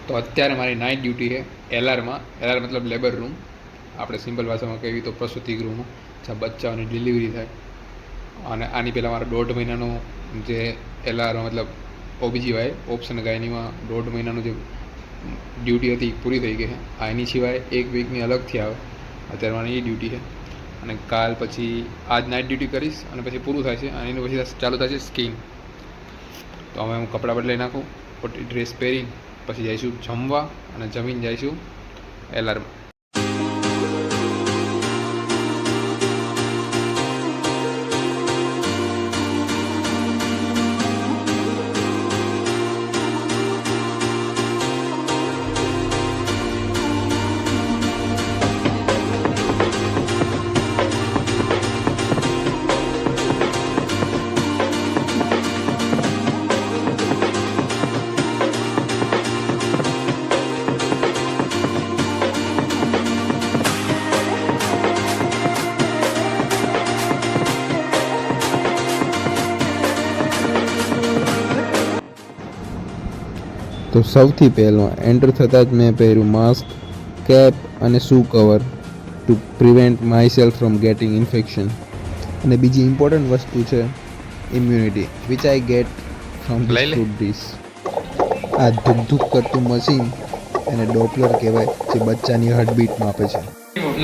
તો અત્યારે મારી નાઇટ ડ્યુટી છે એલઆરમાં. એલઆર મતલબ લેબર રૂમ, આપણે સિમ્પલ ભાષામાં કહીએ તો પ્રસૂતિ ગૃહમાં જ્યાં બચ્ચાઓની ડિલિવરી થાય. અને આની પહેલાં મારો 1.5 મહિનાનો જે એલઆર મતલબ ઓબીજીવાય ઓપ્શન ગાયનીમાં 1.5 મહિનાનું જે ડ્યુટી હતી પૂરી થઈ ગઈ છે. આની સિવાય 1 વીકની અલગથી આવે. અત્યારે મારી એ ડ્યુટી છે અને કાલ પછી આજ નાઇટ ડ્યુટી કરીશ અને પછી પૂરું થાય છે. અને એનું પછી ચાલુ થાય છે સ્કીન. તો હવે હું કપડાં બદલાઈ નાખું, ડ્રેસ પહેરીને પછી જઈશું જમવા અને જમીને જઈશું એલઆરમાં. તો સૌથી પહેલાં એન્ટર થતાં જ મેં પહેર્યું માસ્ક, કેપ અને shoe cover to prevent myself from getting infection. અને બીજી ઇમ્પોર્ટન્ટ વસ્તુ છે immunity, which I get from this fruit dish. આ ધૂક ધૂક કરતું મશીન એને ડોપલર કહેવાય, જે બચ્ચાની હાર્ટબીટ માપે છે.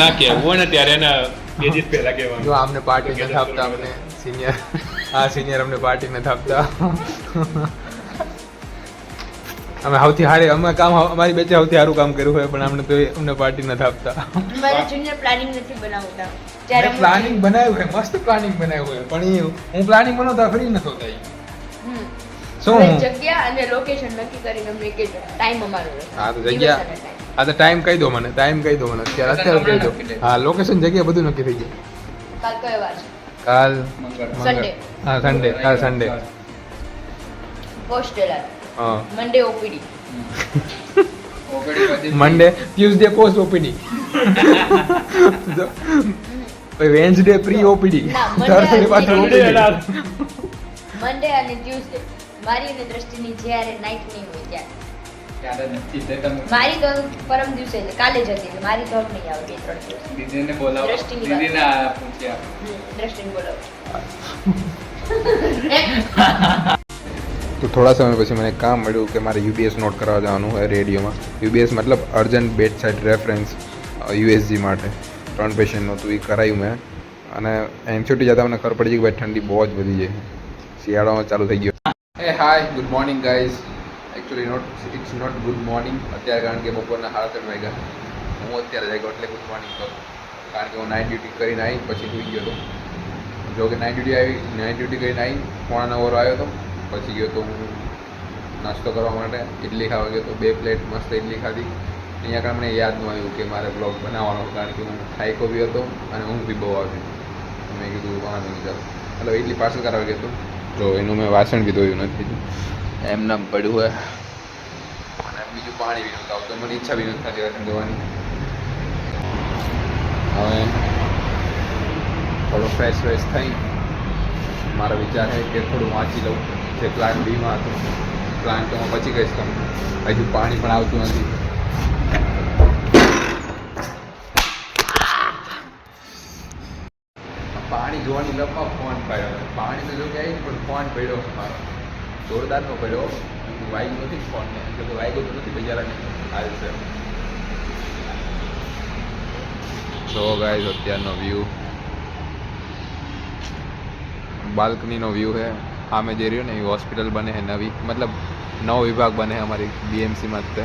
ના કહેવું ને ત્યારે એના બે દિવસ પહેલા કહેવાનું. જો અમને પાર્ટી નથી આપતા, અમને સિનિયર સિનિયર અમને પાર્ટી નથી આપતા. અમે સૌથી સારી અમે કામ અમારી બેચે સૌથી સારું કામ કર્યું હોય પણ અમને તો અમને પાર્ટી નથી આપતા. મારા જુનિયર પ્લાનિંગ નથી બનાવતા. જ્યારે પ્લાનિંગ બનાવ્યું હોય, મસ્ત પ્લાનિંગ બનાવ્યું હોય, પણ હું પ્લાનિંગ બનાવતા ફ્રી નથી હોતા. શું જગ્યા અને લોકેશન નક્કી કરીને અમે કે ટાઈમ અમારો રહે. હા તો જગ્યા, હા તો ટાઈમ કહી દો મને, અત્યારે કહી દો. હા લોકેશન, જગ્યા બધું નક્કી થઈ ગયું. કાલ કયો વાર છે? કાલ સન્ડે. હા સન્ડે, કાલ સન્ડે. Post LR. હા Monday OPD. Monday, Tuesday post OPD, Wednesday pre OPD, Thursday પાછું ઓપીડી. મંડે અને ટ્યુઝડે મારી અને દ્રષ્ટિની જ્યારે નાઇટ નહીં હોય ત્યારે. મારી તો પરમ દિવસે એટલે કાલે જ હતી, મારી તો નહીં આવે 2-3 દિવસ. દીદીને બોલાવો, દ્રષ્ટિની દીદીને પૂછ્યા. દ્રષ્ટિને બોલાવો. તો થોડા સમય પછી મને કામ મળ્યું કે મારે યુબીએસ નોટ કરાવવા જવાનું હોય રેડિયોમાં. યુબીએસ મતલબ અર્જન્ટ બેડ સાઇડ રેફરન્સ, યુએસજી માટે 3 પેશન્ટનું હતું, એ કરાવ્યું મેં. અને એમ છૂટી જતાં મને ખબર પડી ગઈ કે ભાઈ ઠંડી બહુ જ વધી જાય, શિયાળામાં ચાલુ થઈ ગયો. Hey hi, good morning guys. Actually it's not good morning અત્યારે, કારણ કે બપોરના 7:30 વાગ્યા. હું અત્યારે જાગ્યો એટલે ગુડ મોર્નિંગ કહું, કારણ કે હું નાઇટ ડ્યુટી કરીને આવી પછી સૂઈ ગયો હતો. જો કે નાઇટ ડ્યુટી કરીને આવી 8:45 આવ્યો હતો. પછી ગયો તો હું નાસ્તો કરવા માટે, ઇડલી ખાવા ગયો તો. 2 પ્લેટ મસ્ત ઇડલી ખાધી. અહીંયા આગળ મને યાદ ન આવ્યું કે મારે બ્લોગ બનાવવાનો, કારણ કે હું થાયકો બી હતો અને ઊંઘ બી બહુ આવતી. મેં કીધું વાંધો નહીં, ચાલો એટલે ઇડલી પાર્સલ કરાવી ગયો હતો. તો એનું મેં વાસણ બી ધોયું નથી, એમનામ પડ્યું હોય. અને બીજું પાણી બી નહોતું આવતું, મને ઈચ્છા બી નથી થતી વાસણ ધોવાની. હવે થોડો ફ્રેશ થઈ મારો વિચાર છે કે થોડું વાંચી લઉં જે પ્લાન બીમાં હતું. પ્લાન તો હું પછી કહીશ તમને, હજુ પાણી પણ આવતું નથી. પાણી જોવાની લપમાં ફોન પડ્યો, પાણી તો જો કે આવી પણ ફોન પડ્યો મારો જોરદારનો પડ્યો. વાગ્યું નથી ફોનને, એટલે વાગ્યું તો નથી બજારાને હાલ છે. જો ગાઈઝ અત્યારનો વ્યૂ, બાલ્કનીનો વ્યૂ છે. સામે જે રહ્યો ને એ હોસ્પિટલ બને છે નવી, મતલબ નવો વિભાગ બને છે અમારી બીએમસીમાં જ.